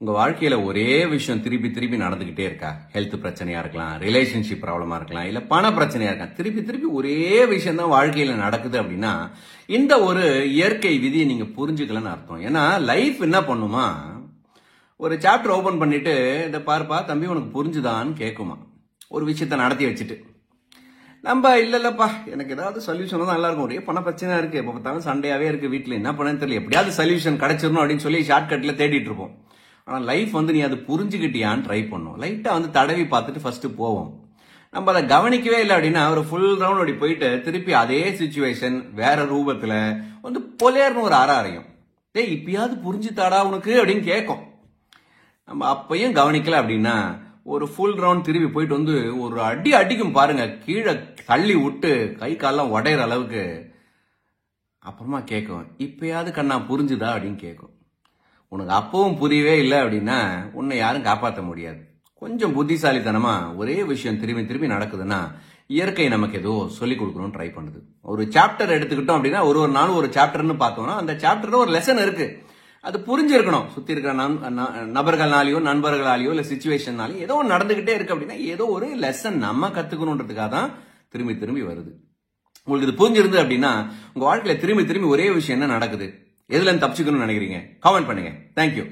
உங்க வாழ்க்கையில ஒரே விஷயம் திருப்பி திருப்பி நடந்துகிட்டே இருக்கா? ஹெல்த் பிரச்சனையா இருக்கலாம், ரிலேஷன்ஷிப் ப்ராப்ளமா இருக்கலாம், இல்ல பண பிரச்சனையா இருக்கலாம். திருப்பி திருப்பி ஒரே விஷயம் தான் வாழ்க்கையில நடக்குது அப்படின்னா இந்த ஒரு இயற்கை விதியை நீங்க புரிஞ்சுக்கலன்னு அர்த்தம். ஏன்னா லைஃப் என்ன பண்ணுமா, ஒரு சாப்டர் ஓபன் பண்ணிட்டு இதை பாருப்பா தம்பி உனக்கு புரிஞ்சுதான்னு கேட்குமா. ஒரு விஷயத்த நடத்தி வச்சுட்டு நம்ம இல்லப்பா எனக்கு ஏதாவது சொல்யூஷன் தான் நல்லா இருக்கும், ஒரே பண பிரச்சனையா இருக்கு, எப்ப பார்த்தாலும் சண்டையாவே இருக்கு வீட்டுல, என்ன பண்ணு தெரியல, எப்படியாவது சொல்யூஷன் கிடைச்சிடணும் அப்படின்னு சொல்லி ஷார்ட்கட்ல தேடிட்டு இருப்போம். ஆனா லைஃப் நீ அது புரிஞ்சுக்கிட்டியான்னு ட்ரை பண்ணும். லைட்டா தடவி பார்த்துட்டு ஃபர்ஸ்ட் போவோம். நம்ம அதை கவனிக்கவே இல்லை அப்படின்னா ஒரு ஃபுல் ரவுண்ட் அப்படி போயிட்டு திருப்பி அதே சிச்சுவேஷன் வேற ரூபத்துல பொலேர்னு ஒரு அறையும், டேய் இப்பயாவது புரிஞ்சுதாடா உனக்கு அப்படின்னு கேட்கும். நம்ம அப்பையும் கவனிக்கல அப்படின்னா ஒரு ஃபுல் ரவுண்ட் திரும்பி போயிட்டு ஒரு அடி அடிக்கும் பாருங்க, கீழே தள்ளி விட்டு கை காலெல்லாம் உடையிற அளவுக்கு. அப்புறமா கேட்கும், இப்பயாவது கண்ணா புரிஞ்சுதா அப்படின்னு கேட்கும். உனக்கு அப்பவும் புரியவே இல்லை அப்படின்னா உன்னை யாரும் காப்பாற்ற முடியாது. கொஞ்சம் புத்திசாலித்தனமா ஒரே விஷயம் திரும்பி திரும்பி நடக்குதுன்னா இயற்கை நமக்கு ஏதோ சொல்லிக் கொடுக்கணும்னு ட்ரை பண்ணுது. ஒரு சாப்டர் எடுத்துக்கிட்டோம் அப்படின்னா ஒரு நாள் ஒரு சாப்டர்னு பார்த்தோம்னா அந்த சாப்டர்ல ஒரு லெசன் இருக்கு, அது புரிஞ்சிருக்கணும். சுத்தி இருக்கிற நபர்களாலேயோ நண்பர்களாலேயோ இல்ல சிச்சுவேஷனாலேயோ ஏதோ நடந்துகிட்டே இருக்கு அப்படின்னா ஏதோ ஒரு லெசன் நம்ம கத்துக்கணுன்றதுக்காக தான் திரும்பி திரும்பி வருது. உங்களுக்கு இது புரிஞ்சிருந்து அப்படின்னா உங்க வாழ்க்கையில திரும்பி திரும்பி ஒரே விஷயம் என்ன நடக்குது, எதுல தப்பிச்சுக்கணும்னு நினைக்கிறீங்க? காமெண்ட் பண்ணுங்க. தேங்க்யூ.